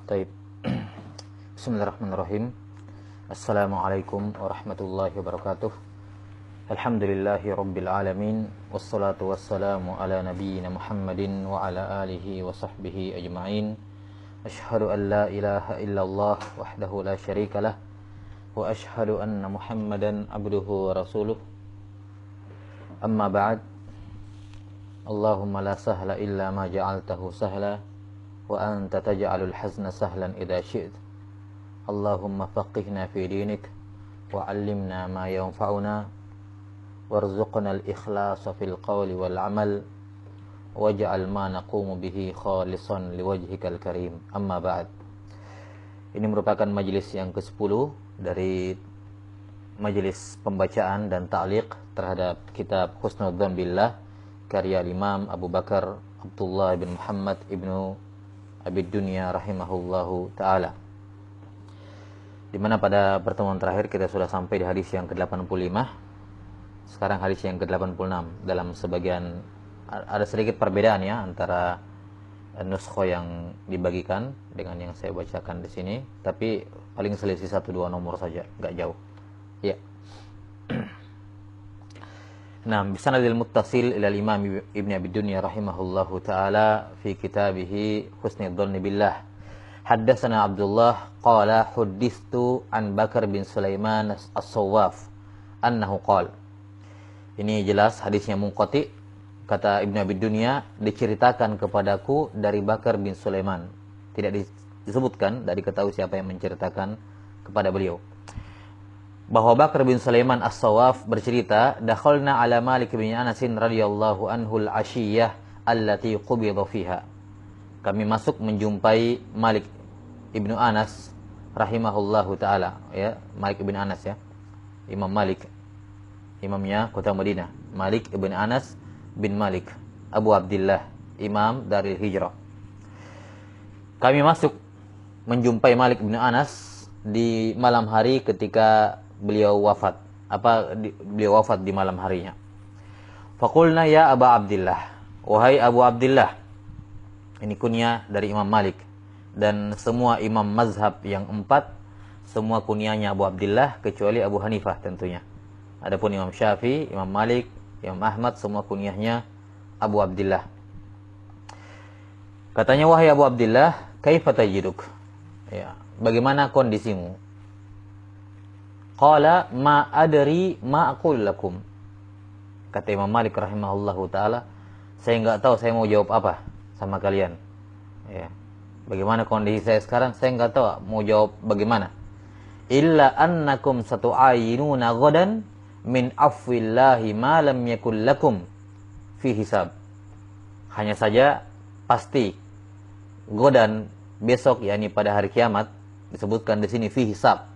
Taib. Bismillahirrahmanirrahim. Assalamualaikum warahmatullahi wabarakatuh. Alhamdulillahi rabbil alamin. Wassalatu wassalamu ala nabiyyina Muhammadin wa ala alihi wa sahbihi ajma'in. Ashhadu an la ilaha illallah wahdahu la syarika lah. Wa ashhadu anna Muhammadan abduhu wa rasuluh. Amma ba'd. Allahumma la sahla illa ma ja'altahu sahla wa anta taj'alul hazna sahlan idza syi'ta. Allahumma faqihna fi dinik wa 'allimna ma yanfa'una warzuqna al-ikhlasa fil qawli wal 'amal waj'al ma naqumu bihi khalisan liwajhikal karim. Amma ba'd. Ini merupakan majelis yang ke-10 dari majelis pembacaan dan ta'liq terhadap kitab Husnudzon Billah karya Imam Abu Bakar Abdullah bin Muhammad ibnu Abid Dunya rahimahullahu ta'ala, di mana pada pertemuan terakhir kita sudah sampai di hadis yang ke-85. Sekarang hadis yang ke-86. Dalam sebagian ada sedikit perbedaan ya antara nuskho yang dibagikan dengan yang saya bacakan di sini, tapi paling selisih 1-2 nomor saja, nggak jauh. Ya. Nah, bisanadil muttasil ila Imam Ibn Abi Dunya rahimahullahu taala fi kitabih Husnudzon Billah. Haddatsana Abdullah qala huddithu an Bakar bin Sulaiman as-Sawwaf annahu qala. Ini jelas hadisnya munqati. Kata Ibn Abi Dunya, diceritakan kepadaku dari Bakar bin Sulaiman. Tidak disebutkan, dari ketahui siapa yang menceritakan kepada beliau. Bahwa Bakar bin Sulaiman as-Sawwaf bercerita, dakhalna ala Malik bin Anas radhiyallahu anhu al-ashiyah allati qubida fiha. Kami masuk menjumpai Malik ibnu Anas rahimahullahu taala, ya, Malik ibn Anas ya. Imam Malik, imamnya kota Madinah. Malik ibn Anas bin Malik Abu Abdullah, imam Daril Hijrah. Kami masuk menjumpai Malik ibn Anas di malam hari ketika beliau wafat. Beliau wafat di malam harinya. Faqulna ya Aba Abdillah, wahai Abu Abdillah. Ini kunyah dari Imam Malik, dan semua imam mazhab yang 4 semua kunyahnya Abu Abdillah kecuali Abu Hanifah tentunya. Adapun Imam Syafi'i, Imam Malik, Imam Ahmad semua kunyahnya Abu Abdillah. Katanya, wahai Abu Abdillah, kaifa tajiduk? Ya, bagaimana kondisimu? Qala ma adri ma aqul lakum. Kata Imam Malik rahimahullahu taala, saya enggak tahu saya mau jawab apa sama kalian. Ya. Bagaimana kondisi saya sekarang? Saya enggak tahu mau jawab bagaimana. Illa annakum satu'ayinuna ghadan min afwillahi ma lam yakul lakum fi hisab. Hanya saja pasti ghadan besok, yakni pada hari kiamat, disebutkan di sini fi hisab.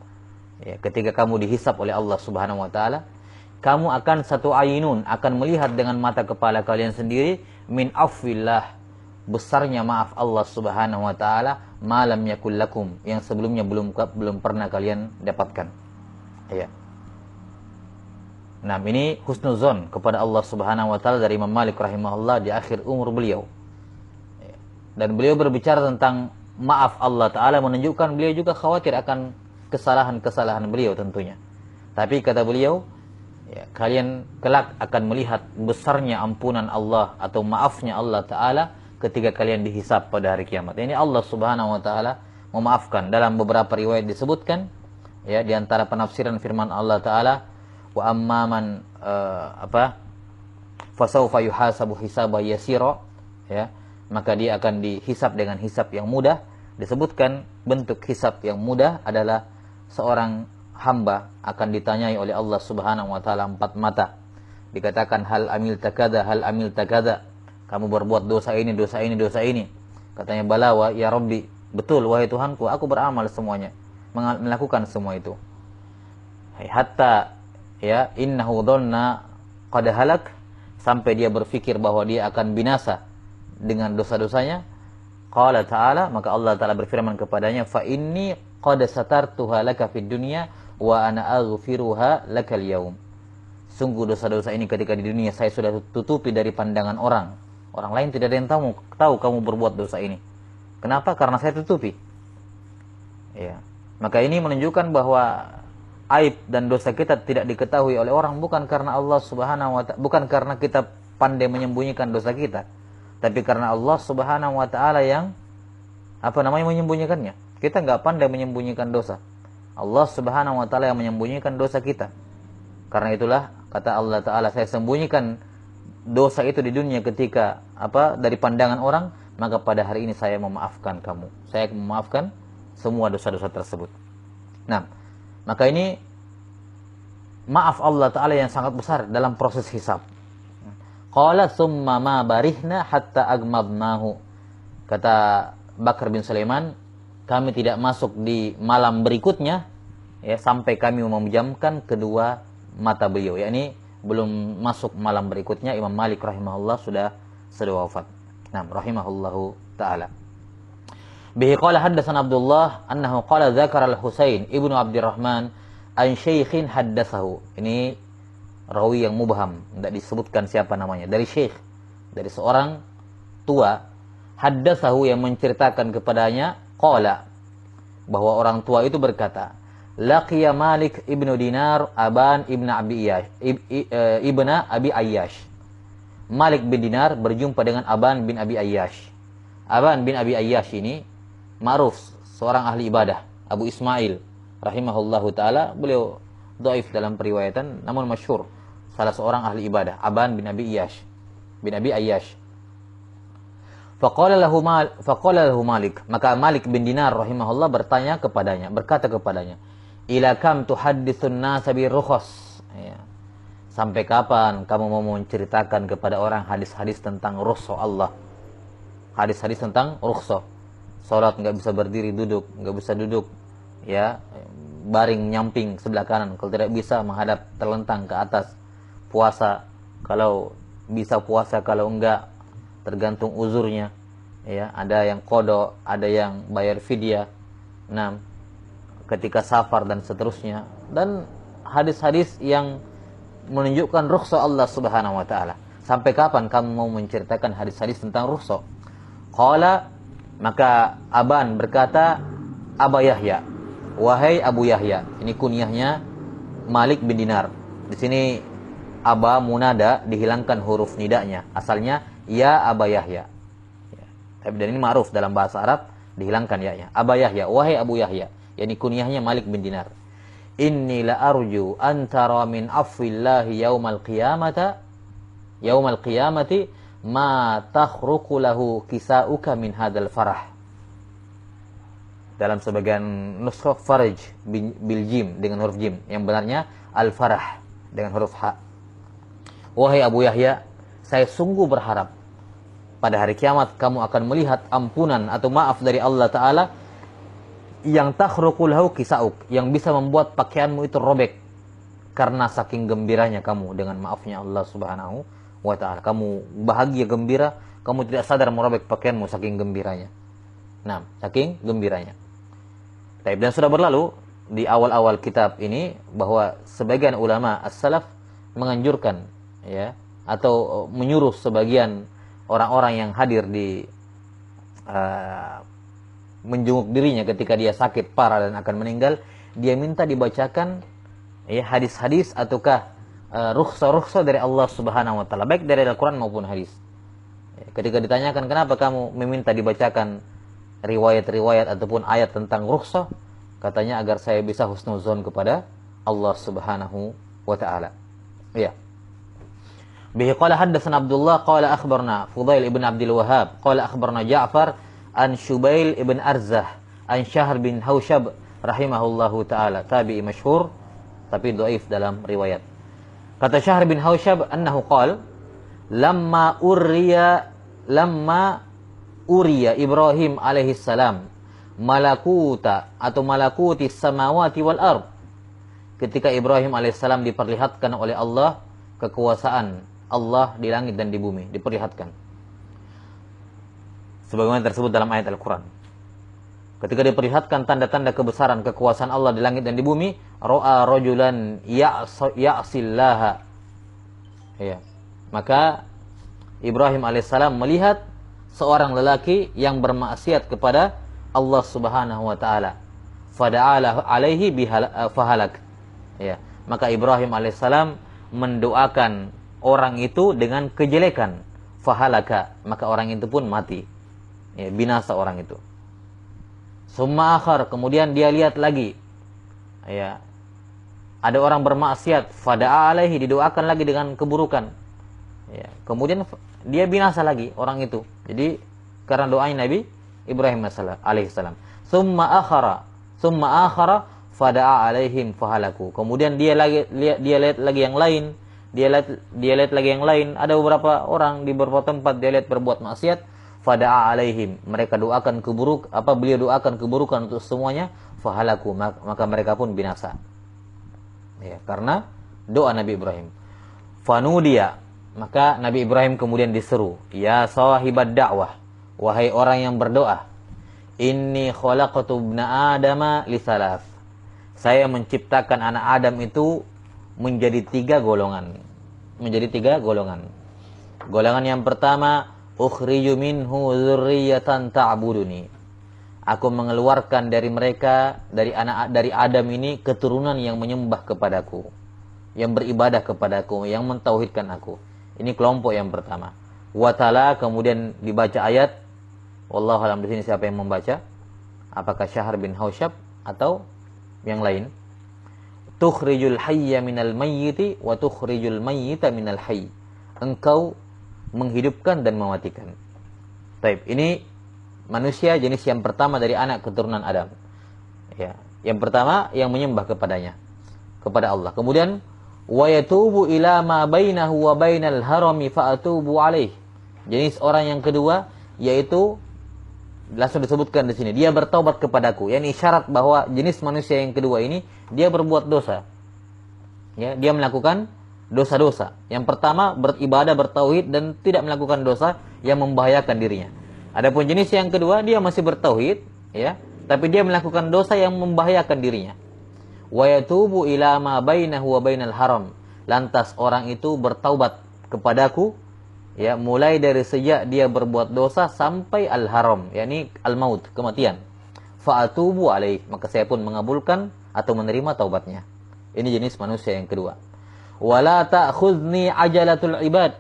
Ya, ketika kamu dihisab oleh Allah Subhanahu wa taala, kamu akan satu ainun, akan melihat dengan mata kepala kalian sendiri min afwillah, besarnya maaf Allah Subhanahu wa taala, malam yakul lakum, yang sebelumnya belum pernah kalian dapatkan. Ya. Nah, ini husnuzon kepada Allah Subhanahu wa taala dari Imam Malik rahimahullah di akhir umur beliau. Ya. Dan beliau berbicara tentang maaf Allah taala, menunjukkan beliau juga khawatir akan kesalahan-kesalahan beliau tentunya. Tapi kata beliau, ya, kalian kelak akan melihat besarnya ampunan Allah atau maafnya Allah Ta'ala ketika kalian dihisab pada hari kiamat. Ini Allah Subhanahu wa Ta'ala memaafkan. Dalam beberapa riwayat disebutkan, ya, di antara penafsiran firman Allah Ta'ala, wa amman fasawfa yuhasabu hisaba yasira, ya, maka dia akan dihisab dengan hisab yang mudah. Disebutkan bentuk hisab yang mudah adalah seorang hamba akan ditanyai oleh Allah Subhanahu wa taala 4 mata. Dikatakan hal amil takada, hal amil takada. Kamu berbuat dosa ini, dosa ini, dosa ini. Katanya balawa ya Rabbi, betul wahai Tuhanku, aku beramal semuanya, melakukan semua itu. Hatta ya innahu dhanna qad halak, sampai dia berpikir bahwa dia akan binasa dengan dosa-dosanya. Qala ta'ala, maka Allah Ta'ala berfirman kepadanya, fa inni qad satartuha laka fid dunya wa ana aghfiruha lakal yaum. Sungguh dosa-dosa ini ketika di dunia saya sudah tutupi dari pandangan orang. Orang lain tidak ada yang tahu kamu berbuat dosa ini. Kenapa? Karena saya tutupi. Ya. Maka ini menunjukkan bahwa aib dan dosa kita tidak diketahui oleh orang bukan karena Allah Subhanahu wa ta'ala, bukan karena kita pandai menyembunyikan dosa kita, tapi karena Allah Subhanahu wa ta'ala yang menyembunyikannya. Kita nggak pandai menyembunyikan dosa. Allah Subhanahu wa ta'ala yang menyembunyikan dosa kita. Karena itulah kata Allah Ta'ala, saya sembunyikan dosa itu di dunia ketika dari pandangan orang, maka pada hari ini saya memaafkan kamu. Saya memaafkan semua dosa-dosa tersebut. Nah, maka ini maaf Allah Ta'ala yang sangat besar dalam proses hisab. Qala summa ma barihna hatta agmadnahu. Kata Bakar bin Sulaiman, kami tidak masuk di malam berikutnya ya sampai kami memejamkan kedua mata beliau, yakni belum masuk malam berikutnya. Imam Malik rahimahullah sudah wafat. Nah, rahimahullahu taala. Bihi qala haddatsana Abdullah annahu qala dzakara al-Husain ibnu Abdurrahman an syaikhin haddatsahu. Ini rawi yang mubham, tidak disebutkan siapa namanya. Dari syekh, dari seorang tua, haddatsahu yang menceritakan kepadanya, qala, bahwa orang tua itu berkata, laqiya Malik ibnu Dinar Aban ibn Abi Ayyash. Malik bin Dinar berjumpa dengan Aban bin Abi Ayyash. Aban bin Abi Ayyash ini ma'ruf, seorang ahli ibadah, Abu Ismail rahimahullahu taala. Beliau dhaif dalam periwayatan, namun masyhur, salah seorang ahli ibadah, Aban bin Abi Ayyash. Faqala lahu Malik, maka Malik bin Dinar rahimahullah berkata kepadanya, ila kam tuhadditsun nasa birukhas, ya. Sampai kapan kamu mau menceritakan kepada orang hadis-hadis tentang rukhsah Allah? Hadis-hadis tentang rukhsah. Salat enggak bisa berdiri duduk, enggak bisa duduk ya baring nyamping sebelah kanan, kalau tidak bisa menghadap terlentang ke atas. Puasa kalau bisa puasa, kalau enggak tergantung uzurnya ya. Ada yang qada, ada yang bayar fidyah. Nah, ketika safar dan seterusnya, dan hadis-hadis yang menunjukkan rukhsah Allah Subhanahu wa taala. Sampai kapan kamu mau menceritakan hadis-hadis tentang rukhsah? Qala, maka Aban berkata, Aba Yahya, wahai Abu Yahya. Ini kunyahnya Malik bin Dinar. Di sini Aba munada, dihilangkan huruf nidanya. Asalnya ya Aba Yahya. Ya. Tapi dan ini ma'ruf dalam bahasa Arab, dihilangkan ya. Aba Yahya, wahai Abu Yahya. Yani kunyahnya Malik bin Dinar. Inni la arju antara min afwillahi yaumal qiyamati ma takhruqu lahu kisauka min hadal farah. Dalam sebagian nuskhah faraj bil jim, dengan huruf jim, yang benarnya al farah dengan huruf ha. Wahai Abu Yahya, saya sungguh berharap pada hari kiamat kamu akan melihat ampunan atau maaf dari Allah Ta'ala yang takhruqu lahu kisauk, yang bisa membuat pakaianmu itu robek karena saking gembiranya kamu dengan maafnya Allah Subhanahu wa ta'ala. Kamu bahagia, gembira, kamu tidak sadar merobek pakaianmu saking gembiranya. Nah, saking gembiranya. Dan sudah berlalu di awal-awal kitab ini bahwa sebagian ulama as-salaf menganjurkan ya, atau menyuruh sebagian orang-orang yang hadir di menjenguk dirinya ketika dia sakit parah dan akan meninggal, dia minta dibacakan ya hadis-hadis ataukah rukhsah dari Allah Subhanahu wa taala, baik dari Al-Qur'an maupun hadis. Ya, ketika ditanyakan kenapa kamu meminta dibacakan riwayat-riwayat ataupun ayat tentang rukhsah, katanya agar saya bisa husnuzon kepada Allah Subhanahu wa taala. Ya. Bihi qala haddatsana Abdullah qala akhbarna Fudail ibn Abdul Wahhab qala akhbarna Ja'far an Syubail ibn Arzah an Syahr bin Haushab rahimahullahu taala, tabi'i masyhur tapi dhaif dalam riwayat. Kata Syahr bin Haushab annahu qala lamma uriya Ibrahim alaihi salam malakuti samawati wal ard. Ketika Ibrahim alaihissalam diperlihatkan oleh Allah kekuasaan Allah di langit dan di bumi, diperlihatkan sebagaimana tersebut dalam ayat Al-Quran. Ketika diperlihatkan tanda-tanda kebesaran kekuasaan Allah di langit dan di bumi, ra'a rajulan ya'sillaha, ya, maka Ibrahim alaihissalam melihat seorang lelaki yang bermaksiat kepada Allah Subhanahu wa taala. fada'ala alaihi fahalak. Ya, maka Ibrahim alaihissalam mendoakan orang itu dengan kejelekan, fahalaka, maka orang itu pun mati. Ya, binasa orang itu. Summa akhar, kemudian dia lihat lagi. Ya. Ada orang bermaksiat, fada'a alaihi, didoakan lagi dengan keburukan. Ya. Kemudian dia binasa lagi orang itu. Jadi karena doanya Nabi Ibrahim alaihissalam. Summa akhara fada'a alaihim fahalaku. Kemudian dia lihat lagi yang lain. Dia lihat lagi yang lain. Ada beberapa orang di beberapa tempat dia lihat berbuat maksiat, fada'a alaihim. Mereka doakan beliau doakan keburukan untuk semuanya, fahalaku, maka mereka pun binasa. Ya, karena doa Nabi Ibrahim. Fanudiya, maka Nabi Ibrahim kemudian diseru, ya sahibad da'wah, wahai orang yang berdoa, inni khalaqtu ibna adama li salas. Saya menciptakan anak Adam itu menjadi tiga golongan. Golongan yang pertama, ukhriju minhu dzurriyyatan ta'buduni. Aku mengeluarkan dari mereka, dari Adam ini, keturunan yang menyembah kepadaku, yang beribadah kepadaku, yang mentauhidkan aku. Ini kelompok yang pertama. Watala, kemudian dibaca ayat. Wallahu a'lam, di sini siapa yang membaca? Apakah Syahr bin Hausyab atau yang lain? Tukhrijul hayya minal mayyiti wa tukhrijul mayyita minal hayy. Engkau menghidupkan dan mematikan. Baik, ini manusia jenis yang pertama dari anak keturunan Adam. Ya, yang pertama yang menyembah kepadanya, kepada Allah. Kemudian wa yatubu ila ma bainahu wa bainal harami fa atubu alaih. Jenis orang yang kedua yaitu langsung disebutkan di sini, dia bertaubat kepadaku. Yani isyarat bahwa jenis manusia yang kedua ini dia berbuat dosa. Ya, dia melakukan dosa-dosa. Yang pertama beribadah, bertauhid dan tidak melakukan dosa yang membahayakan dirinya. Adapun jenis yang kedua, dia masih bertauhid, ya, tapi dia melakukan dosa yang membahayakan dirinya. Wa yatubu ila ma bainahu wa bainal haram. Lantas orang itu bertaubat kepadaku, ya, mulai dari sejak dia berbuat dosa sampai al-haram, yakni al-maut, kematian. Fa atubu alaih, maka saya pun mengabulkan atau menerima taubatnya. Ini jenis manusia yang kedua. Wala ta'khudzni ajalatul ibad.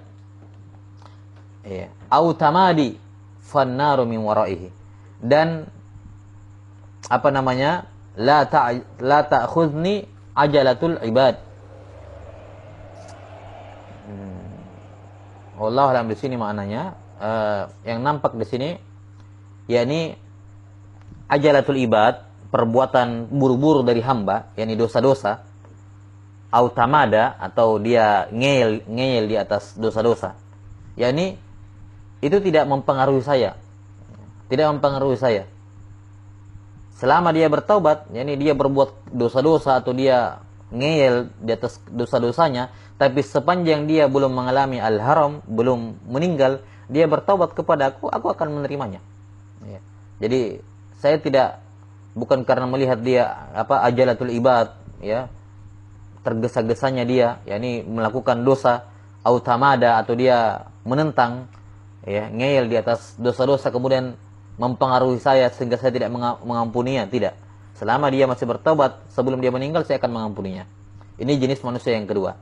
Ya, au tamadi fannaru min waraihi. Dan la ta'khudzni ajalatul ibad. Wallahu a'lam, di sini maknanya yang nampak di sini yakni ajalatul ibad, perbuatan buru-buru dari hamba, yakni dosa-dosa, autamada, atau dia ngeyel di atas dosa-dosa, yakni itu tidak mempengaruhi saya. Selama dia bertaubat, yakni dia berbuat dosa-dosa atau dia ngeyel di atas dosa-dosanya, tapi sepanjang dia belum mengalami al-haram, belum meninggal, dia bertaubat kepadaku, aku akan menerimanya. Ya. Jadi saya bukan karena melihat dia ajalatul ibad, ya, tergesa-gesanya dia, yakni melakukan dosa autamada, atau dia menentang, ya, ngeyel di atas dosa-dosa kemudian mempengaruhi saya sehingga saya tidak mengampuninya. Tidak. Selama dia masih bertobat sebelum dia meninggal, saya akan mengampuninya. Ini jenis manusia yang kedua,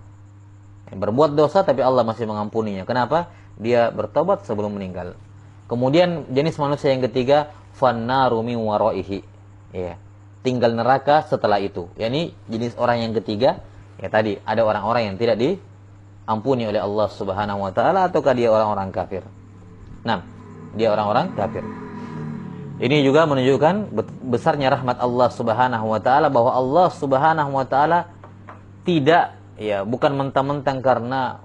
yang berbuat dosa tapi Allah masih mengampuninya. Kenapa? Dia bertobat sebelum meninggal. Kemudian jenis manusia yang ketiga, fannaru min waraihi. Ya, tinggal neraka setelah itu. Yani jenis orang yang ketiga, ya tadi ada orang-orang yang tidak diampuni oleh Allah Subhanahu wa taala, ataukah dia orang-orang kafir. Nah, dia orang-orang kafir. Ini juga menunjukkan besarnya rahmat Allah Subhanahu wa taala, bahwa Allah Subhanahu wa taala tidak, ya, bukan mentang-mentang karena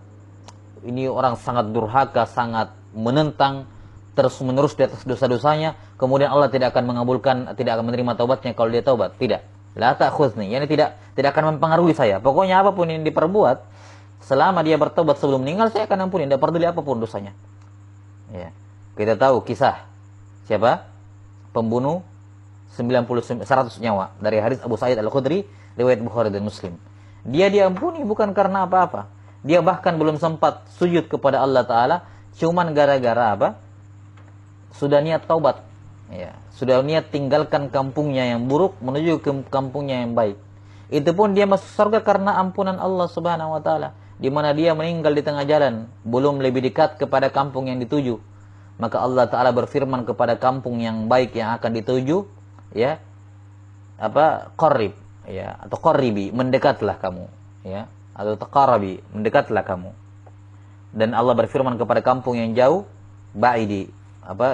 ini orang sangat durhaka, sangat menentang terus-menerus di atas dosa-dosanya, kemudian Allah tidak akan mengabulkan, tidak akan menerima taubatnya kalau dia taubat. Tidak. La ta'khuzni, yani tidak akan mempengaruhi saya. Pokoknya apapun yang diperbuat, selama dia bertobat sebelum meninggal, saya akan ampuni, tidak peduli apapun dosanya. Ya. Kita tahu kisah siapa? Pembunuh 100 nyawa dari Haris Abu Sa'id Al-Khudri, riwayat Bukhari dan Muslim. Dia diampuni bukan karena apa-apa. Dia bahkan belum sempat sujud kepada Allah Ta'ala, cuman gara-gara apa? Sudah niat taubat. Ya, sudah niat tinggalkan kampungnya yang buruk menuju ke kampungnya yang baik. Itu pun dia masuk surga karena ampunan Allah Subhanahu wa taala. Di mana dia meninggal di tengah jalan, belum lebih dekat kepada kampung yang dituju. Maka Allah taala berfirman kepada kampung yang baik yang akan dituju, ya. Qarib, ya, atau qaribi, mendekatlah kamu, ya, atau taqarabi, mendekatlah kamu. Dan Allah berfirman kepada kampung yang jauh, ba'idi,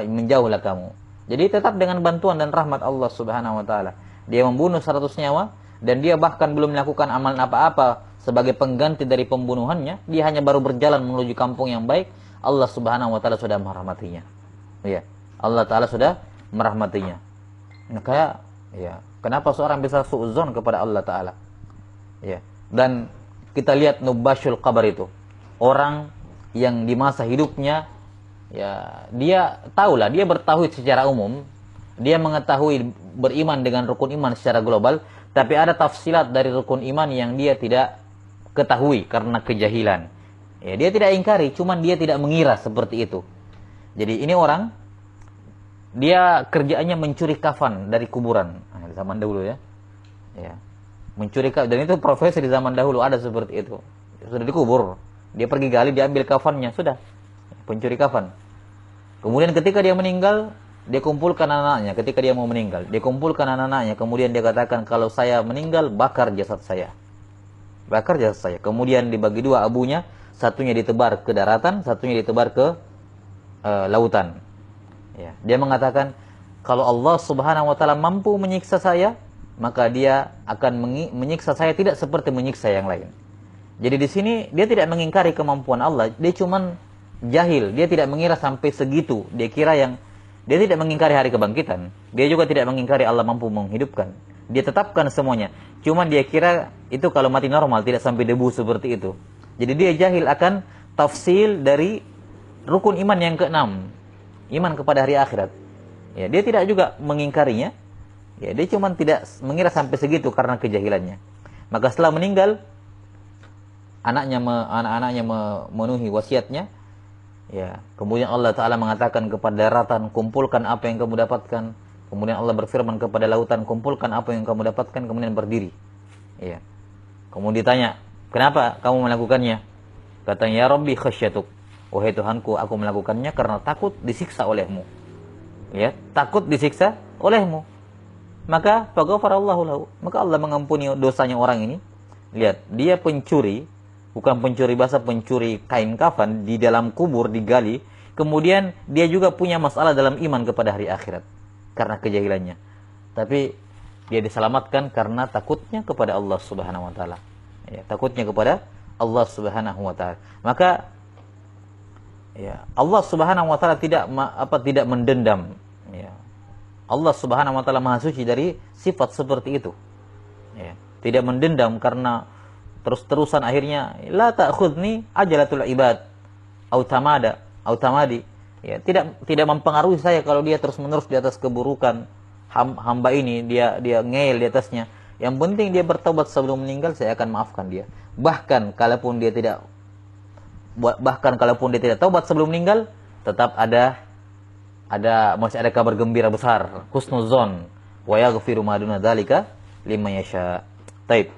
menjauhlah kamu. Jadi tetap dengan bantuan dan rahmat Allah Subhanahu wa taala. Dia membunuh 100 nyawa dan dia bahkan belum melakukan amalan apa-apa sebagai pengganti dari pembunuhannya. Dia hanya baru berjalan menuju kampung yang baik. Allah Subhanahu wa taala sudah merahmatinya. Ya, Allah taala sudah merahmatinya. Maka ya, kenapa seorang bisa suudzon kepada Allah taala? Ya. Dan kita lihat nubashul kabar itu. Orang yang di masa hidupnya, ya, dia tahulah, dia bertauhid secara umum, dia mengetahui beriman dengan rukun iman secara global, tapi ada tafsilat dari rukun iman yang dia tidak ketahui karena kejahilan. Ya, dia tidak ingkari, cuman dia tidak mengira seperti itu. Jadi ini orang, dia kerjaannya mencuri kafan dari kuburan. Nah, di zaman dahulu ya. Ya. Mencuri kafan, dan itu profesi di zaman dahulu ada seperti itu. Sudah dikubur. Dia pergi gali, dia ambil kafannya, sudah. Pencuri kafan. Kemudian ketika dia meninggal, dia kumpulkan anak-anaknya. Ketika dia mau meninggal, dia kumpulkan anak-anaknya. Kemudian dia katakan, kalau saya meninggal, bakar jasad saya. Bakar jasad saya. Kemudian dibagi dua abunya. Satunya ditebar ke daratan, satunya ditebar ke lautan. Ya. Dia mengatakan, kalau Allah Subhanahu wa taala mampu menyiksa saya, maka dia akan menyiksa saya tidak seperti menyiksa yang lain. Jadi di sini dia tidak mengingkari kemampuan Allah, dia cuman jahil, dia tidak mengira sampai segitu. Dia tidak mengingkari hari kebangkitan. Dia juga tidak mengingkari Allah mampu menghidupkan. Dia tetapkan semuanya. Cuman dia kira itu kalau mati normal tidak sampai debu seperti itu. Jadi dia jahil akan tafsil dari rukun iman yang keenam, iman kepada hari akhirat. Ya, dia tidak juga mengingkarinya. Ya, dia cuman tidak mengira sampai segitu karena kejahilannya. Maka setelah meninggal, anak-anaknya memenuhi wasiatnya. Ya, kemudian Allah taala mengatakan kepada daratan, kumpulkan apa yang kamu dapatkan. Kemudian Allah berfirman kepada lautan, kumpulkan apa yang kamu dapatkan, kemudian berdiri. Ya. Kemudian ditanya, kenapa kamu melakukannya? Katanya, ya Rabbi khasyatuk. Wahai Tuhanku, aku melakukannya karena takut disiksa olehmu. Ya, takut disiksa olehmu. Maka faghfarallahu lahu. Maka Allah mengampuni dosanya orang ini. Lihat, dia pencuri, bukan pencuri basah, pencuri kain kafan di dalam kubur digali. Kemudian dia juga punya masalah dalam iman kepada hari akhirat karena kejahilannya. Tapi dia diselamatkan karena takutnya kepada Allah Subhanahu wa taala. Ya, takutnya kepada Allah Subhanahu wa taala. Maka ya, Allah Subhanahu wa taala tidak mendendam. Ya. Allah Subhanahu wa taala Maha suci dari sifat seperti itu. Ya. Tidak mendendam karena terus-terusan akhirnya la ta'khudni ajalatul ibad au tamadi. Ya, tidak mempengaruhi saya kalau dia terus-menerus di atas keburukan hamba ini, dia ngeyel di atasnya. Yang penting dia bertobat sebelum meninggal, saya akan maafkan dia. Bahkan kalaupun dia tidak tobat sebelum meninggal, tetap masih ada kabar gembira besar, husnuzon wa yaghfiru ma duna dzalika liman yasha. Taib.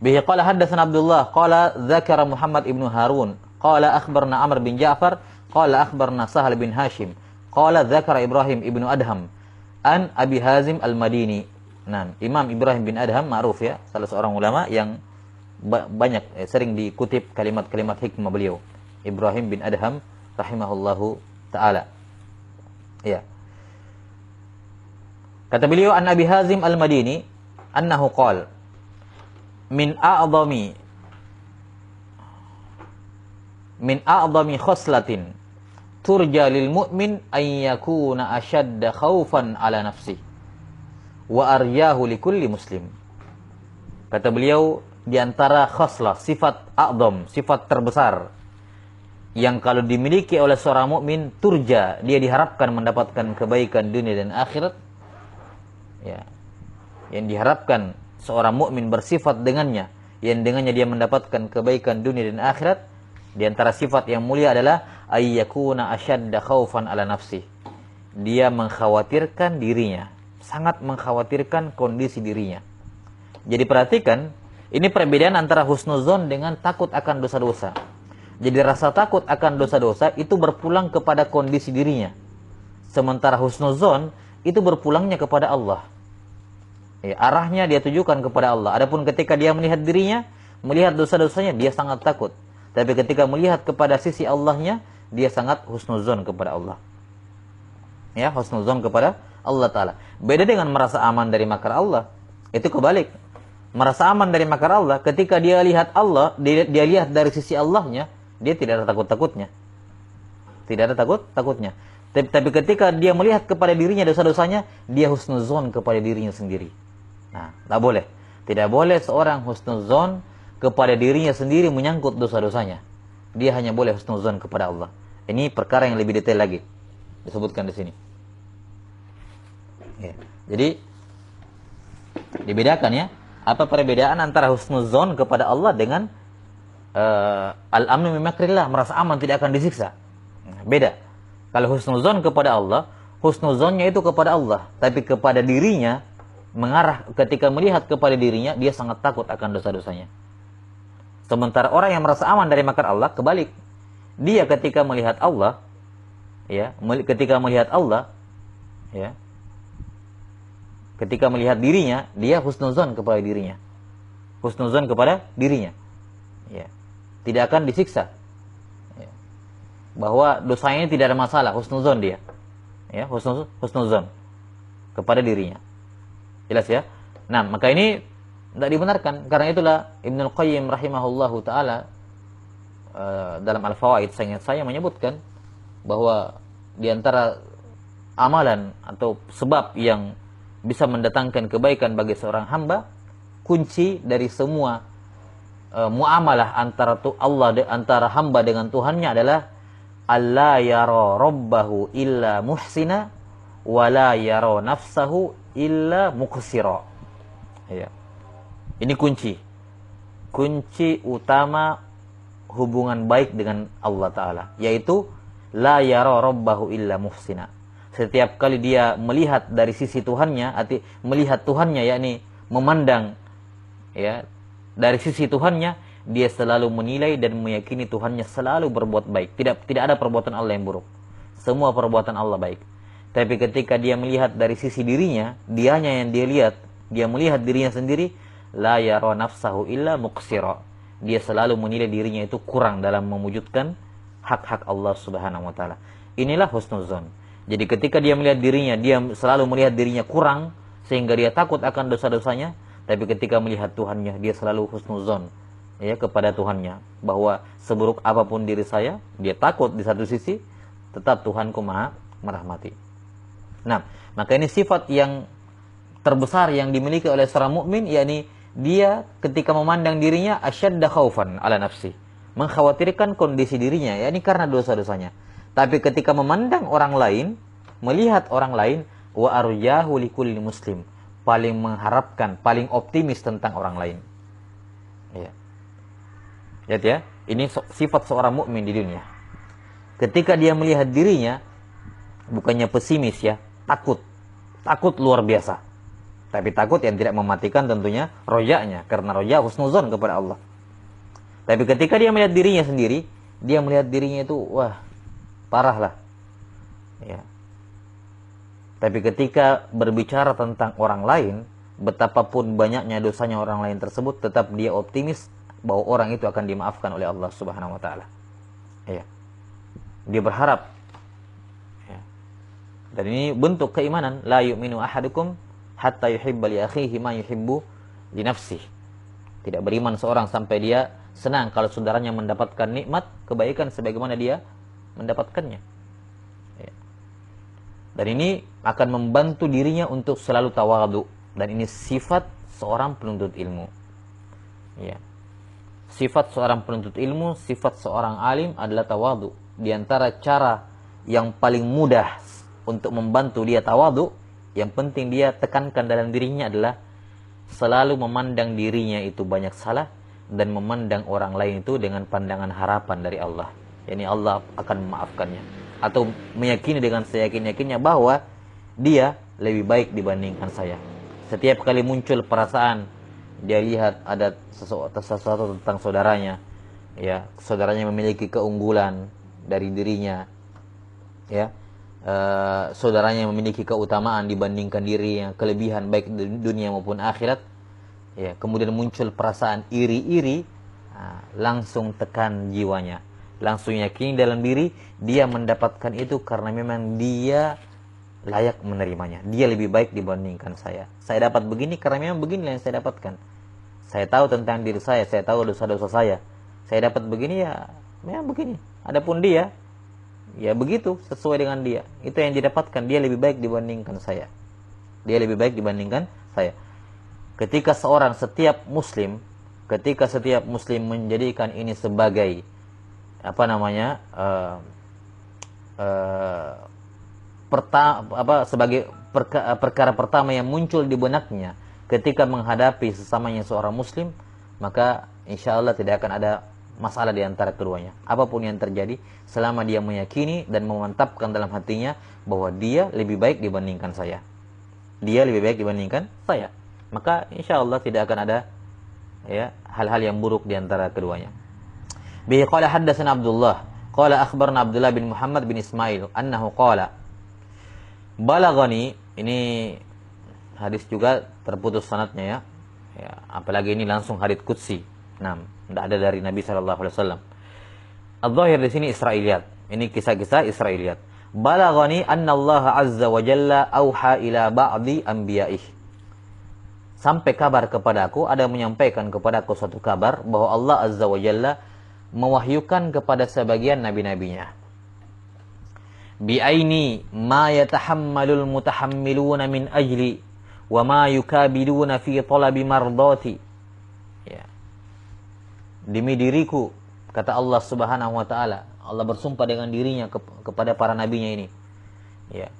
Bihi qala haddatsana Abdullah qala dzakara Muhammad ibnu Harun qala akhbarna Amr bin Ja'far qala akhbarna Sahal bin Hashim qala dzakara Ibrahim ibnu Adham an Abi Hazim al-Madini. Nah, Imam Ibrahim bin Adham ma'ruf ya, salah seorang ulama yang banyak sering dikutip kalimat-kalimat hikmah beliau. Ibrahim bin Adham rahimahullahu taala. Ya. Kata beliau an Abi Hazim al-Madini annahu qala min a'dhami khoslatin turja lil mu'min ay yakuna ashadda khaufan ala nafsi wa aryahu likulli muslim. Kata beliau, di antara khoslah, sifat a'dham, sifat terbesar yang kalau dimiliki oleh seorang mukmin, turja, dia diharapkan mendapatkan kebaikan dunia dan akhirat. Ya. Yang diharapkan seorang mukmin bersifat dengannya, yang dengannya dia mendapatkan kebaikan dunia dan akhirat. Di antara sifat yang mulia adalah ayyakuna asyadda khaufan ala nafsi. dia mengkhawatirkan dirinya, sangat mengkhawatirkan kondisi dirinya. Jadi perhatikan, ini perbedaan antara husnuzon dengan takut akan dosa-dosa. Jadi rasa takut akan dosa-dosa itu berpulang kepada kondisi dirinya. Sementara husnuzon itu berpulangnya kepada Allah. Ya, arahnya dia tujukan kepada Allah. Adapun ketika dia melihat dirinya, melihat dosa-dosanya, dia sangat takut. Tapi ketika melihat kepada sisi Allahnya, dia sangat husnuzon kepada Allah. Ya, husnuzon kepada Allah Ta'ala. Beda dengan merasa aman dari makar Allah. Itu kebalik. Merasa aman dari makar Allah, ketika dia lihat Allah, dia lihat dari sisi Allahnya, dia tidak ada takut-takutnya. Tidak ada takut-takutnya. Tapi ketika dia melihat kepada dirinya dosa-dosanya, dia husnuzon kepada dirinya sendiri. Nah, tak boleh. Tidak boleh seorang husnuzon kepada dirinya sendiri menyangkut dosa-dosanya. Dia hanya boleh husnuzon kepada Allah. Ini perkara yang lebih detail lagi disebutkan di sini. Ya. Jadi dibedakan ya, apa perbedaan antara husnuzon kepada Allah dengan al-amnu min makrillah, merasa aman tidak akan disiksa. Nah, beda. Kalau husnuzon kepada Allah, husnuzonnya itu kepada Allah, tapi kepada dirinya mengarah, ketika melihat kepada dirinya, dia sangat takut akan dosa-dosanya. Sementara orang yang merasa aman dari makar Allah, kebalik. Dia ketika melihat Allah, ya, ketika melihat Allah, ya, ketika melihat dirinya, dia husnuzon kepada dirinya. Husnuzon kepada dirinya. Ya. Tidak akan disiksa. Ya. Bahwa dosanya tidak ada masalah, husnuzon dia. Ya, husnuzon kepada dirinya. Jelas ya? Nah, maka ini tidak dibenarkan. Karena itulah Ibnul Qayyim rahimahullahu ta'ala dalam Al-Fawaid saya menyebutkan bahwa di antara amalan atau sebab yang bisa mendatangkan kebaikan bagi seorang hamba, kunci dari semua muamalah antara hamba dengan Tuhannya adalah alla yara rabbahu illa muhsina wa la yara nafsahu illa muqsira. Ya. Ini kunci utama hubungan baik dengan Allah Ta'ala, yaitu la yara rabbahu illa muhsina. Setiap kali dia melihat dari sisi Tuhannya, melihat Tuhannya, yakni memandang ya dari sisi Tuhannya, dia selalu menilai dan meyakini Tuhannya selalu berbuat baik. Tidak ada perbuatan Allah yang buruk. Semua perbuatan Allah baik. Tapi ketika dia melihat dari sisi dirinya, dianya yang dia lihat, dia melihat dirinya sendiri, la yara nafsahu illa muqsira. Dia selalu menilai dirinya itu kurang dalam mewujudkan hak-hak Allah Subhanahu wa taala. Inilah husnuzon. Jadi ketika dia melihat dirinya, dia selalu melihat dirinya kurang sehingga dia takut akan dosa-dosanya, tapi ketika melihat Tuhannya, dia selalu husnuzon ya kepada Tuhannya, bahwa seburuk apapun diri saya, dia takut di satu sisi, tetap Tuhanku Maha merahmati. Nah, maka ini sifat yang terbesar yang dimiliki oleh seorang mukmin, yakni dia ketika memandang dirinya asyadda khaufan ala nafsi, mengkhawatirkan kondisi dirinya, yakni karena dosa-dosanya. Tapi ketika memandang orang lain, melihat orang lain, wa arjahu likulli muslim, paling mengharapkan, paling optimis tentang orang lain. Ya. Lihat ya, ini sifat seorang mukmin di dunia. Ketika dia melihat dirinya, bukannya pesimis ya, takut luar biasa. Tapi takut yang tidak mematikan tentunya rojanya, karena roja husnuzon kepada Allah. Tapi ketika dia melihat dirinya sendiri, dia melihat dirinya itu, wah, parah lah. Ya. Tapi ketika berbicara tentang orang lain, betapapun banyaknya dosanya orang lain tersebut, tetap dia optimis bahwa orang itu akan dimaafkan oleh Allah Subhanahu wa taala. Ya. Dia berharap. Ya. Dan ini bentuk keimanan, la yu'minu ahadukum hatta yuhibba li akhihi ma yuhibbu li nafsihi. Tidak beriman seorang sampai dia senang kalau saudaranya mendapatkan nikmat, kebaikan sebagaimana dia mendapatkannya. Ya. Dan ini akan membantu dirinya untuk selalu tawadhu. Dan ini sifat seorang penuntut ilmu. Ya. Sifat seorang penuntut ilmu, sifat seorang alim adalah tawadhu. Di antara cara yang paling mudah untuk membantu dia tawadhu, yang penting dia tekankan dalam dirinya adalah selalu memandang dirinya itu banyak salah dan memandang orang lain itu dengan pandangan harapan dari Allah. Yani Allah akan memaafkannya. atau meyakini dengan seyakin-yakinnya bahwa dia lebih baik dibandingkan saya. Setiap kali muncul perasaan dia lihat ada sesuatu tentang saudaranya, ya, saudaranya memiliki keunggulan dari dirinya, ya, saudaranya memiliki keutamaan dibandingkan dirinya, kelebihan baik di dunia maupun akhirat, ya, kemudian muncul perasaan iri-iri, langsung tekan jiwanya, langsung yakin dalam diri dia mendapatkan itu karena memang dia layak menerimanya. Dia lebih baik dibandingkan saya. Saya dapat begini karena memang begini yang saya dapatkan. Saya tahu tentang diri saya tahu dosa-dosa saya. Saya dapat begini, ya memang begini. Adapun dia, ya begitu, sesuai dengan dia. Itu yang didapatkan, dia lebih baik dibandingkan saya. Dia lebih baik dibandingkan saya. Ketika setiap muslim menjadikan ini sebagai sebagai perkara pertama yang muncul di benaknya ketika menghadapi sesamanya seorang muslim, maka insya Allah tidak akan ada masalah di antara keduanya. Apapun yang terjadi, selama dia meyakini dan memantapkan dalam hatinya bahwa dia lebih baik dibandingkan saya, maka insya Allah tidak akan ada, ya, hal-hal yang buruk di antara keduanya. Bihi qala haddatsana Abdullah qala akhbarna Abdullah bin Muhammad bin Ismail annahu qala balagani. Ini hadis juga terputus sanadnya, ya, apalagi ini langsung hadits qudsi. Tidak ada dari Nabi sallallahu alaihi wasallam. Adz-dzahir di sini Israiliyat. Ini kisah-kisah Israiliyat. Balagani anna Allah azza wa jalla auha ila ba'di anbiya'ih. Sampai kabar kepadaku, ada menyampaikan kepadaku suatu kabar bahwa Allah azza wa jalla mewahyukan kepada sebagian nabi-nabinya. Bi'aini ma yatahammalul mutahammiluna min ajli wa ma yukabiduna fi talabi mardati. Ya. Demi diriku, kata Allah Subhanahu wa taala. Allah bersumpah dengan dirinya kepada para nabinya ini. Ya.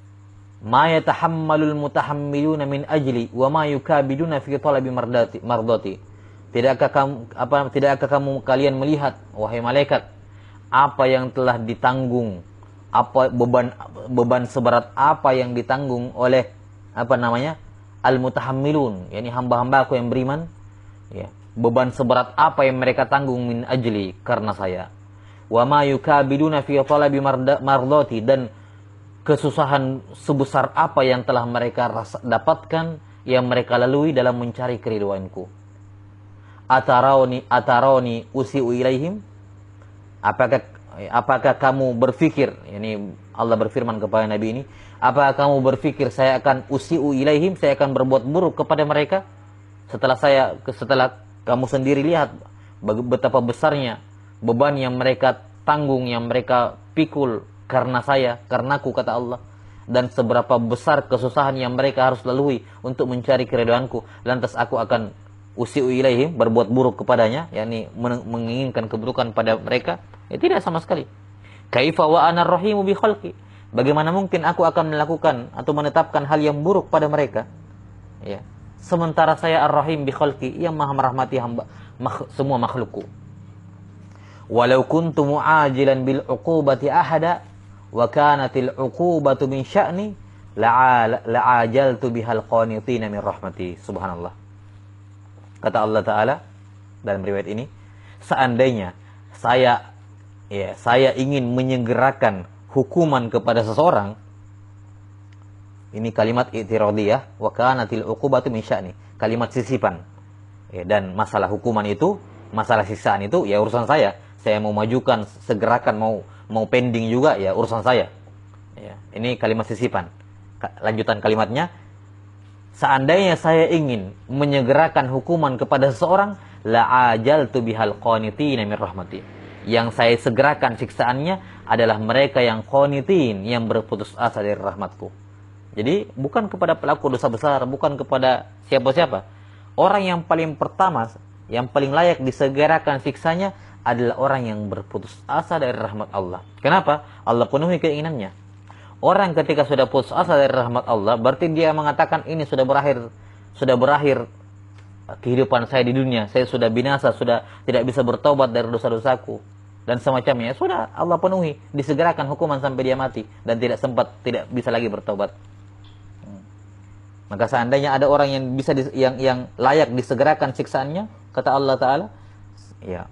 Ma yatahammalul mutahammiluna min ajli wa ma yukabiduna fi talabi mardati. Tidakkah kamu kalian melihat, wahai malaikat, apa yang telah ditanggung, apa beban seberat apa yang ditanggung oleh al-mutahammilun, yakni hamba-hambaku yang beriman, ya, beban seberat apa yang mereka tanggung min ajli, karena saya. Wa ma yukabiduna fi talabi mardati, dan kesusahan sebesar apa yang telah mereka dapatkan, yang mereka lalui dalam mencari keridhaanku. Ataroni usi'u ilaihim, apakah kamu berpikir, ini Allah berfirman kepada Nabi ini, apakah kamu berpikir saya akan usi'u ilaihim, saya akan berbuat buruk kepada mereka setelah kamu sendiri lihat betapa besarnya beban yang mereka tanggung, yang mereka pikul karena saya, karenaku, kata Allah, dan seberapa besar kesusahan yang mereka harus lalui untuk mencari keridhaanku, lantas aku akan usi'u ilaihim, berbuat buruk kepadanya, yakni menginginkan keburukan pada mereka? Ya, tidak sama sekali. Kaifa wa ana rahimu bi khalqi, bagaimana mungkin aku akan melakukan atau menetapkan hal yang buruk pada mereka, ya, sementara saya ar-rahim bi khalqi, yang maha merahmati semua makhlukku. Walau kuntu mu'ajilan bil uqubati ahada wa kanatil uqubatu min sya'ni la'ajaltu bihal qanitina min rahmati. Subhanallah. Kata Allah Ta'ala dalam riwayat ini, seandainya saya ingin menyegerakan hukuman kepada seseorang, ini kalimat i'tiradiyah, wa kanatil uqubatu min sya'ni, kalimat sisipan, ya, dan masalah hukuman itu, masalah siksaan itu, ya urusan saya mau majukan, segerakan, mau pending juga, ya urusan saya, ya, ini kalimat sisipan. Lanjutan kalimatnya, seandainya saya ingin menyegerakan hukuman kepada seseorang, la'ajaltu bihal qanitina min rahmati, yang saya segerakan siksaannya adalah mereka yang qanitin, yang berputus asa dari rahmatku. Jadi bukan kepada pelaku dosa besar, bukan kepada siapa-siapa. Orang yang paling pertama, yang paling layak disegerakan siksanya adalah orang yang berputus asa dari rahmat Allah. Kenapa? Allah penuhi keinginannya. Orang ketika sudah putus asa dari rahmat Allah, berarti dia mengatakan ini sudah berakhir kehidupan saya di dunia. Saya sudah binasa, sudah tidak bisa bertobat dari dosa-dosaku. dan semacamnya. Sudah Allah penuhi, disegerakan hukuman sampai dia mati dan tidak bisa lagi bertobat. Maka seandainya ada orang yang bisa yang layak disegerakan siksaannya, kata Allah Ta'ala, ya,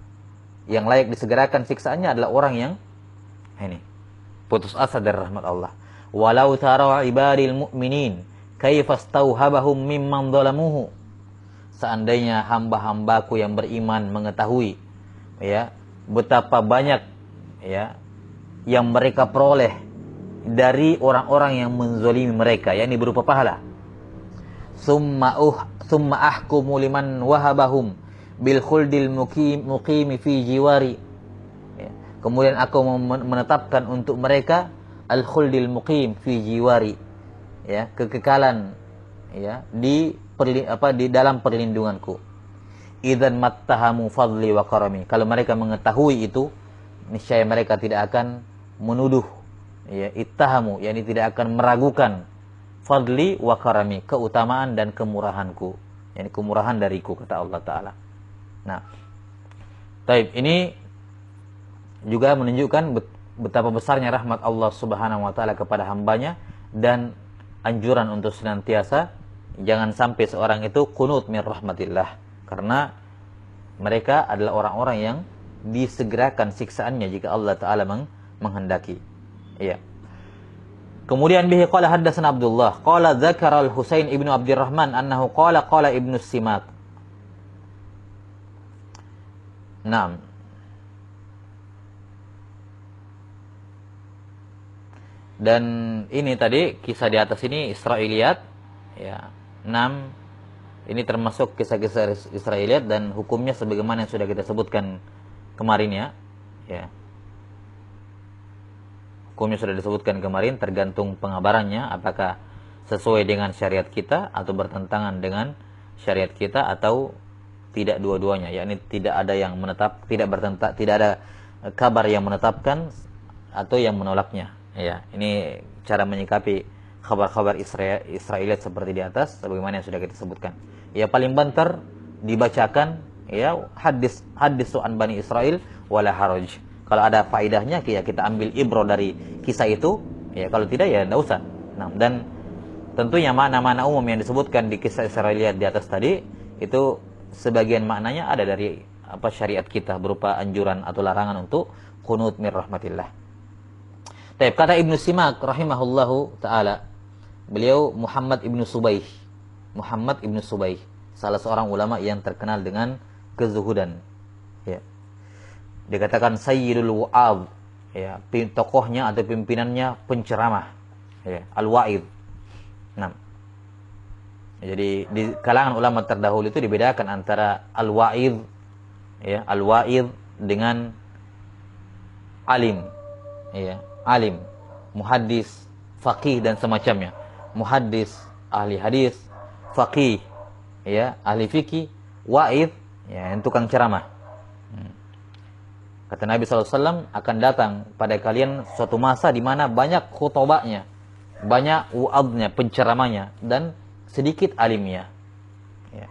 yang layak disegerakan siksaannya adalah orang yang ini putus asa dari rahmat Allah. Walau tara ibadil mu'minin kaifastauhabahum mimman dhalamuhu. Seandainya hamba-hambaku yang beriman mengetahui, ya, betapa banyak, ya, yang mereka peroleh dari orang-orang yang menzalimi mereka, yakni berupa pahala. Summa ahkumu liman wahabahum bil khuldil muqimi fi jiwari. Ya. Kemudian aku menetapkan untuk mereka al khuldil muqim fi jiwari, ya, kekekalan, ya, di dalam perlindunganku. Idzan mattahamu fadli wa karami. Kalau mereka mengetahui itu, niscaya mereka tidak akan menuduh, ya, ittahamu, yakni tidak akan meragukan fadli wa karami, keutamaan dan kemurahanku, yakni kemurahan dariku, kata Allah Ta'ala. Nah, taib, ini juga menunjukkan betapa besarnya rahmat Allah Subhanahu wa Ta'ala kepada hambanya, dan anjuran untuk senantiasa jangan sampai seorang itu qunut min rahmatillah, karena mereka adalah orang-orang yang disegerakan siksaannya jika Allah Ta'ala menghendaki. Iya. Kemudian bihi qala haddatsana Abdullah qala dzakara al-Husain ibnu Abdurrahman annahu qala Ibnu Simak. Naam. Dan ini tadi kisah di atas ini Israiliyat, ya. 6 ini termasuk kisah-kisah Israiliyat dan hukumnya sebagaimana yang sudah kita sebutkan kemarin, ya. Ya. Hukumnya sudah disebutkan kemarin, tergantung pengabarannya apakah sesuai dengan syariat kita atau bertentangan dengan syariat kita atau tidak dua-duanya, yakni tidak ada yang menetap, tidak ada kabar yang menetapkan atau yang menolaknya. Ya, ini cara menyikapi kabar-kabar Israiliyat seperti di atas sebagaimana yang sudah kita sebutkan. Ya, paling banter dibacakan, ya, hadis an Bani Israil wala haraj. Kalau ada faidahnya, ya, kita ambil ibro dari kisah itu, ya, kalau tidak ya tidak usah. Nah, dan tentunya makna-makna umum yang disebutkan di kisah Israiliyat di atas tadi itu sebagian maknanya ada dari syariat kita berupa anjuran atau larangan untuk qunut min rahmatillah. Baik, kata Ibnu Simak rahimahullahu taala, beliau Muhammad Ibnu Subaih, salah seorang ulama yang terkenal dengan kezuhudan, ya. Dikatakan Sayyidul Wa'ad, ya, tokohnya atau pimpinannya penceramah, ya, al-wa'id. Nah, jadi di kalangan ulama terdahulu itu dibedakan antara al-wa'id, ya, al-wa'id dengan alim, ya, alim, muhaddis, faqih dan semacamnya. Muhaddis, ahli hadis, faqih, ya, ahli fikih, wa'id, ya, yang tukang ceramah. Kata Nabi SAW, akan datang pada kalian suatu masa di mana banyak khutbahnya, banyak wa'adnya, penceramanya, dan sedikit alimnya. Ya.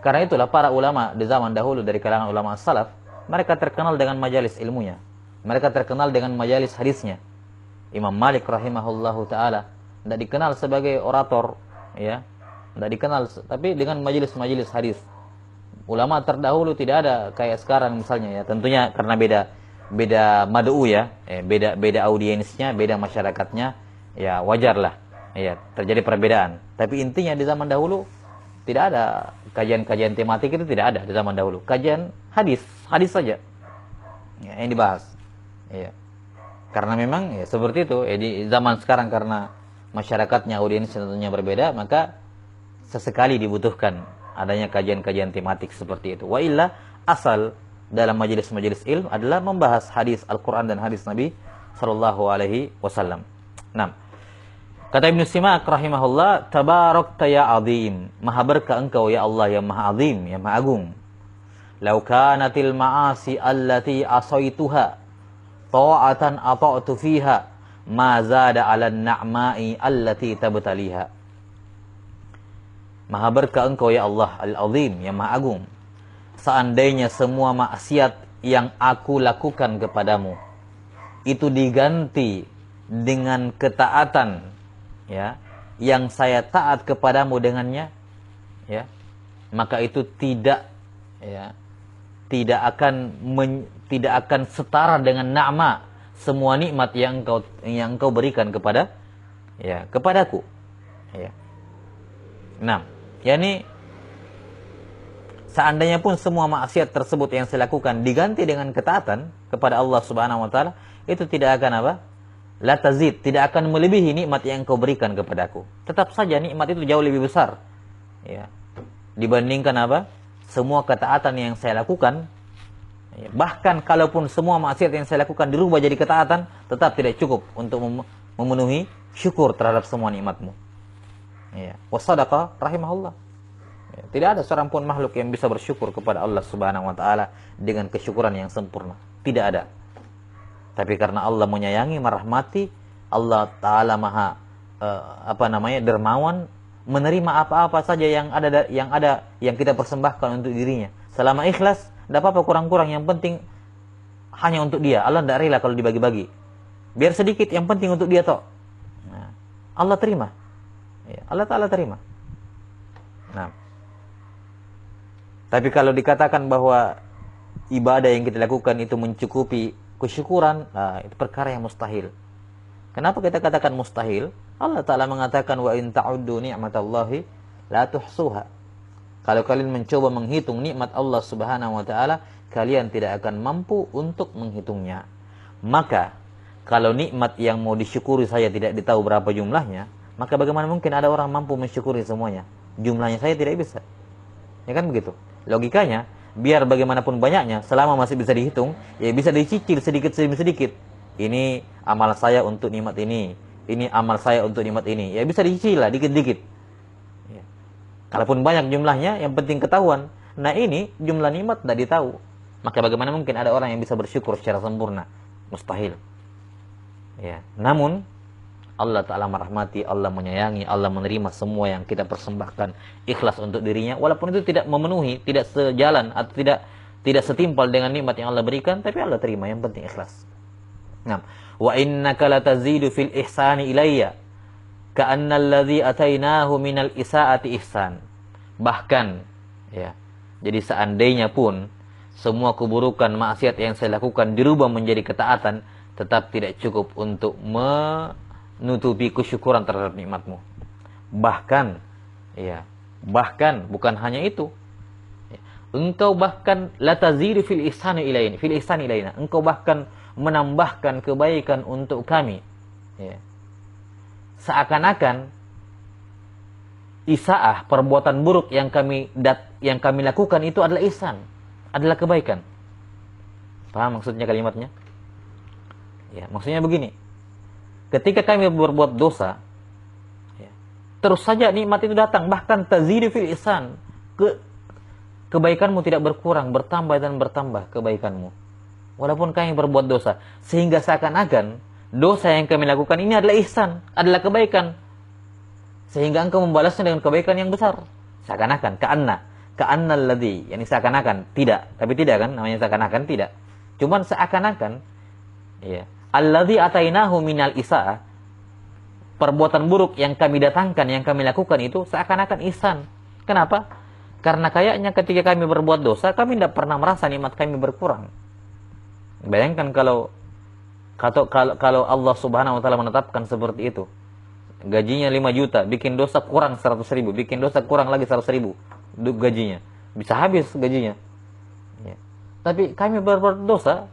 Karena itulah para ulama di zaman dahulu dari kalangan ulama salaf, mereka terkenal dengan majalis ilmunya. Mereka terkenal dengan majalis hadisnya. Imam Malik rahimahullahu ta'ala tidak dikenal sebagai orator, ya, tidak dikenal, tapi dengan majelis-majelis hadis. Ulama terdahulu tidak ada kayak sekarang misalnya, ya, tentunya karena beda mad'u, ya, beda audiensnya, beda masyarakatnya, ya, wajarlah, ya, terjadi perbedaan. Tapi intinya di zaman dahulu tidak ada kajian-kajian tematik, itu tidak ada di zaman dahulu. Kajian hadis saja, ya, yang dibahas, ya. Karena memang, ya, seperti itu, ya, di zaman sekarang karena masyarakatnya, audiensnya tentunya berbeda, maka sesekali dibutuhkan adanya kajian-kajian tematik seperti itu. Wa illa, asal dalam majelis-majelis ilmu adalah membahas hadis Al-Quran dan hadis Nabi sallallahu alaihi wasallam. Nah, kata Ibnu Simak rahimahullah, tabarakta ya azim, maha berkah engkau ya Allah yang maha azim, yang maha agung. Lau kanatil ma'asi allati asaituha ta'atan ata'tu fiha ma zada 'ala an-na'ma'i allati tabtaliha. Maha berkah engkau ya Allah, al-azim, yang maha agung. Seandainya semua maksiat yang aku lakukan kepadamu itu diganti dengan ketaatan, ya, yang saya taat kepadamu dengannya, ya, maka itu tidak, ya, tidak akan setara dengan na'ma, semua nikmat yang engkau berikan kepada, ya, kepadaku, ya. Nah, yakni seandainya pun semua maksiat tersebut yang saya lakukan diganti dengan ketaatan kepada Allah Subhanahu wa taala, itu tidak akan apa? La tazid, tidak akan melebihi nikmat yang engkau berikan kepadaku. Tetap saja nikmat itu jauh lebih besar, ya, dibandingkan apa? Semua ketaatan yang saya lakukan. Ya, bahkan kalaupun semua maksiat yang saya lakukan dirubah jadi ketaatan, tetap tidak cukup untuk memenuhi syukur terhadap semua nikmatmu. Ya, wasadaqa rahimahullah. Ya, tidak ada seorang pun makhluk yang bisa bersyukur kepada Allah Subhanahu wa taala dengan kesyukuran yang sempurna. Tidak ada. Tapi karena Allah menyayangi, merahmati, Allah taala Maha dermawan, menerima apa-apa saja yang kita persembahkan untuk dirinya. Selama ikhlas, tidak apa-apa kurang-kurang, yang penting hanya untuk Dia. Allah tidak rela kalau dibagi-bagi. Biar sedikit, yang penting untuk Dia toh. Nah, Allah terima. Ya, Allah taala terima. Nah, tapi kalau dikatakan bahwa ibadah yang kita lakukan itu mencukupi kesyukuran, nah, itu perkara yang mustahil. Kenapa kita katakan mustahil? Allah Ta'ala mengatakan, wa in ta'uddu ni'matallahi la tuhsuha. Kalau kalian mencoba menghitung nikmat Allah Subhanahu wa taala, kalian tidak akan mampu untuk menghitungnya. Maka kalau nikmat yang mau disyukuri saya tidak ditahu berapa jumlahnya, maka bagaimana mungkin ada orang mampu mensyukuri semuanya? Jumlahnya saya tidak bisa. Ya kan begitu? Logikanya, biar bagaimanapun banyaknya, selama masih bisa dihitung, ya bisa dicicil sedikit demi sedikit. Ini amal saya untuk nikmat ini amal saya untuk nikmat ini. Ya bisa dicicil lah dikit-dikit. Ya. Kalaupun banyak jumlahnya, yang penting ketahuan. Nah ini jumlah nikmat tidak ditahu. Maka bagaimana mungkin ada orang yang bisa bersyukur secara sempurna? Mustahil. Ya. Namun Allah Ta'ala merahmati, Allah menyayangi, Allah menerima semua yang kita persembahkan ikhlas untuk dirinya, walaupun itu tidak memenuhi, tidak sejalan atau tidak setimpal dengan nikmat yang Allah berikan, tapi Allah terima, yang penting ikhlas. Nah, wa innaka latazidu fil ihsani ilayya ka'anna alladhi atainahu minal isaati ihsan. Bahkan, ya, jadi seandainya pun semua keburukan maksiat yang saya lakukan dirubah menjadi ketaatan, tetap tidak cukup untuk menutupi kesyukuran terhadap nikmatmu. Bahkan, ya, bahkan bukan hanya itu. Engkau bahkan latazidu fil ihsani ilaina. Engkau bahkan menambahkan kebaikan untuk kami. Ya. Seakan-akan isaah, perbuatan buruk yang kami lakukan itu adalah ihsan, adalah kebaikan. Paham maksudnya kalimatnya? Ya, maksudnya begini. Ketika kami berbuat dosa, ya, terus saja nikmat itu datang, bahkan tazidu fil ihsan. Kebaikanmu tidak berkurang, bertambah dan bertambah kebaikanmu. Walaupun kami berbuat dosa, sehingga seakan-akan dosa yang kami lakukan ini adalah ihsan, adalah kebaikan. Sehingga engkau membalasnya dengan kebaikan yang besar. Seakan-akan, ka'anna alladhi, yani seakan-akan, tidak, tapi tidak kan, namanya seakan-akan tidak. Cuman seakan-akan, ya, alladhi atainahu minal isa'ah, perbuatan buruk yang kami datangkan, yang kami lakukan itu seakan-akan ihsan. Kenapa? Karena kayaknya ketika kami berbuat dosa, kami tidak pernah merasa nikmat kami berkurang. Bayangkan kalau Allah Subhanahu wa taala menetapkan seperti itu. Gajinya 5 juta, bikin dosa kurang 100 ribu, bikin dosa kurang lagi 100 ribu gajinya. Bisa habis gajinya. Ya. Tapi kami berbuat dosa,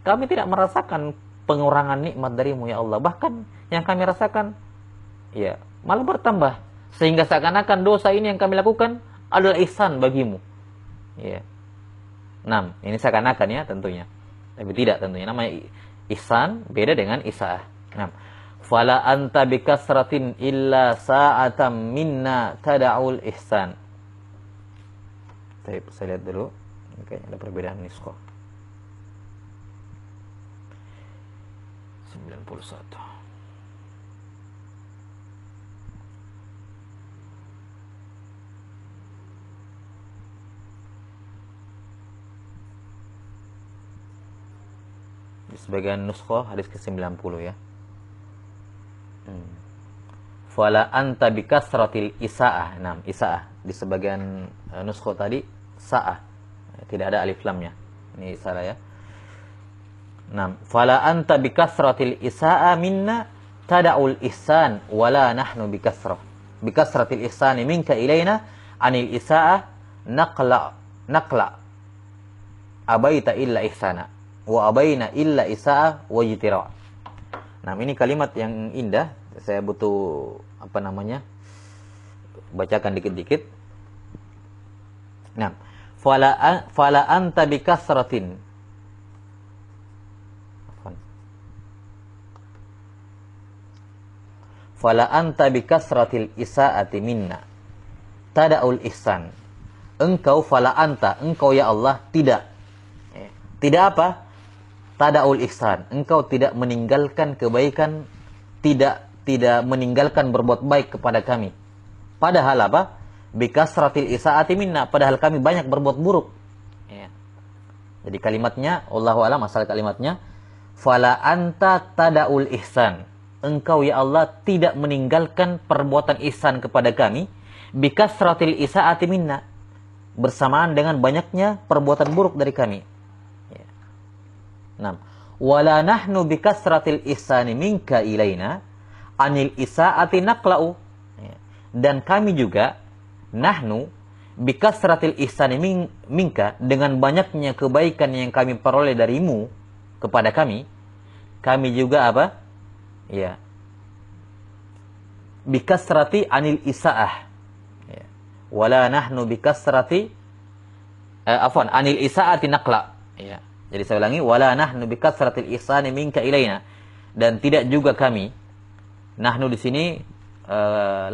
kami tidak merasakan pengurangan nikmat darimu ya Allah. Bahkan yang kami rasakan, ya, malah bertambah. Sehingga seakan-akan dosa ini yang kami lakukan adalah ihsan bagimu. Ya. 6. Ini seakan-akan ya tentunya. Tapi tidak tentunya. Namanya ihsan beda dengan isaah. 6. Fala anta bikasratin illa sa'atam minna tada'ul ihsan. Saya lihat dulu. Kayaknya ada perbedaan niskah. 91. Di sebagian nuskho hadis ke-90 ya. Fala anta bikasratil isaah. Nah, isaah di sebagian nuskho tadi saah. Tidak ada alif lamnya. Ini salah ya. Nah, fala anta bikasratil isaah minna tada'ul ihsan wala nahnu bikasratil ihsani minka ilaina anil isaah naqla abaita illa ihsana wa abaina illa isaah wa jitira. Nah, ini kalimat yang indah. Saya butuh bacakan dikit-dikit. Nah, fala anta bikasratin. Fala anta bikasratil isaati minna tada'ul ihsan. Engkau ya Allah tidak apa? Tada'ul ihsan. Engkau tidak meninggalkan kebaikan, tidak meninggalkan berbuat baik kepada kami. Padahal apa? Bikasratil isaati minna, padahal kami banyak berbuat buruk. Ya. Jadi kalimatnya, Allahu a'lam asal kalimatnya, fala anta tada'ul ihsan. Engkau ya Allah tidak meninggalkan perbuatan ihsan kepada kami, bikasratil isaati minna, bersamaan dengan banyaknya perbuatan buruk dari kami. Ya. Nah, wala nahnu bikasratil ihsani minka ilaina anil isaati naqla'u. Ya. Dan kami juga nahnu bikasratil ihsani minka, dengan banyaknya kebaikan yang kami peroleh darimu kepada kami juga apa? Ya. Bikasrati anil isaah. Ya. Wala nahnu bikasrati anil isaati naqla. Ya. Jadi saya ulangi, wala nahnu bikasratil ihsani minka ilaina, dan tidak juga kami. Nahnu di sini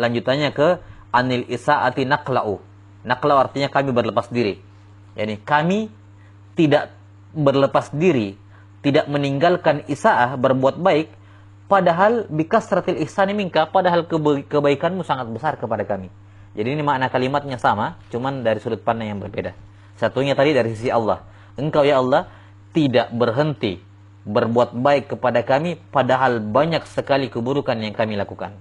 lanjutannya ke anil isaati naqla'u. Naqla'u artinya kami berlepas diri. Yani kami tidak berlepas diri, tidak meninggalkan isaah, berbuat baik, padahal bikasratil ihsani minka, padahal kebaikanmu sangat besar kepada kami. Jadi ini makna kalimatnya sama, cuman dari sudut pandang yang berbeda. Satunya tadi dari sisi Allah. Engkau ya Allah tidak berhenti berbuat baik kepada kami, padahal banyak sekali keburukan yang kami lakukan.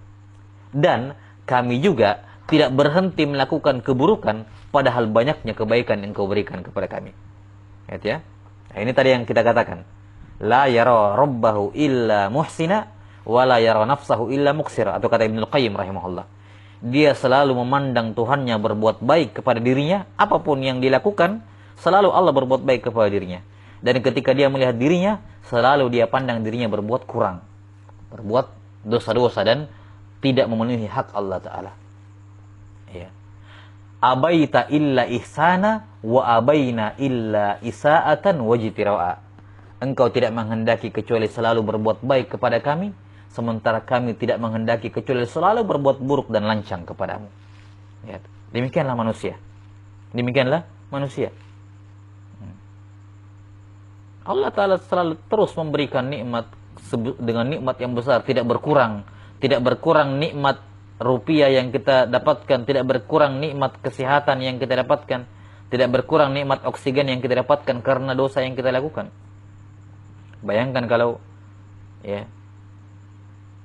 Dan kami juga tidak berhenti melakukan keburukan, padahal banyaknya kebaikan yang kau berikan kepada kami. Lihat ya. Nah, ini tadi yang kita katakan. La yara rabbahu illa muhsina wala yara nafsahu illa muqsira, atau kata Ibnu Qayyim rahimahullah. Dia selalu memandang Tuhannya berbuat baik kepada dirinya, apapun yang dilakukan, selalu Allah berbuat baik kepada dirinya. Dan ketika dia melihat dirinya, selalu dia pandang dirinya berbuat kurang, berbuat dosa-dosa dan tidak memenuhi hak Allah Ta'ala. Ya. Abaita illa ihsana wa abaina illa isaatan wajtira'a. Engkau tidak menghendaki kecuali selalu berbuat baik kepada kami, sementara kami tidak menghendaki kecuali selalu berbuat buruk dan lancang kepadamu. Ya. Demikianlah manusia. Allah Ta'ala selalu terus memberikan nikmat dengan nikmat yang besar, tidak berkurang nikmat rupiah yang kita dapatkan, tidak berkurang nikmat kesehatan yang kita dapatkan, tidak berkurang nikmat oksigen yang kita dapatkan karena dosa yang kita lakukan. Bayangkan kalau ya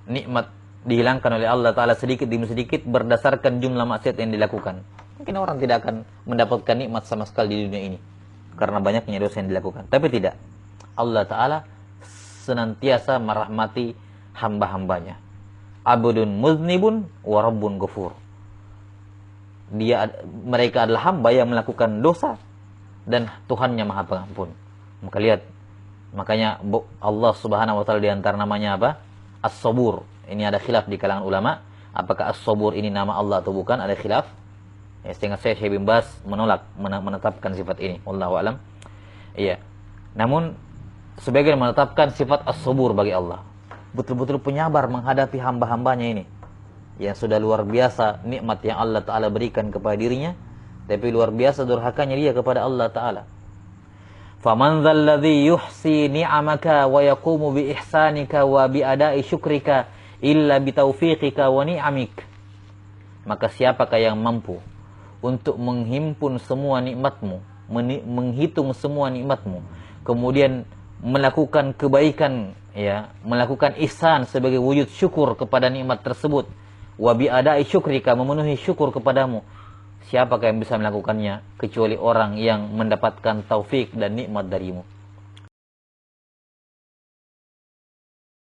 nikmat dihilangkan oleh Allah Ta'ala sedikit demi sedikit berdasarkan jumlah maksiat yang dilakukan. Mungkin orang tidak akan mendapatkan nikmat sama sekali di dunia ini karena banyaknya dosa yang dilakukan. Tapi tidak. Allah Ta'ala senantiasa merahmati hamba-hambanya. Abdun muznibun wa rabbun ghafur. Mereka adalah hamba yang melakukan dosa dan Tuhannya Maha Pengampun. Maka lihat, makanya Allah Subhanahu wa taala di antara namanya apa? As-Sabur. Ini ada khilaf di kalangan ulama, apakah As-Sabur ini nama Allah atau bukan, ada khilaf. Ya, sehingga Syekh bin Baz menetapkan sifat ini, wallahu alam. Iya. Namun sebagian menetapkan sifat As-Sabur bagi Allah. Betul-betul penyabar menghadapi hamba-hambanya ini. Yang sudah luar biasa nikmat yang Allah Ta'ala berikan kepada dirinya, tapi luar biasa durhakanya dia kepada Allah Ta'ala. Faman dzalladzi yuhsi ni'amaka wa yaqumu bi ihsanika wa bi ada'i syukrika illa bi taufiqika wa ni'amik. Maka siapakah yang mampu untuk menghimpun semua nikmatmu, menghitung semua nikmatmu, kemudian melakukan kebaikan, ya, melakukan ihsan sebagai wujud syukur kepada nikmat tersebut. Wa bi ada'i syukrika, memenuhi syukur kepadamu. Siapakah yang bisa melakukannya kecuali orang yang mendapatkan taufik dan nikmat darimu.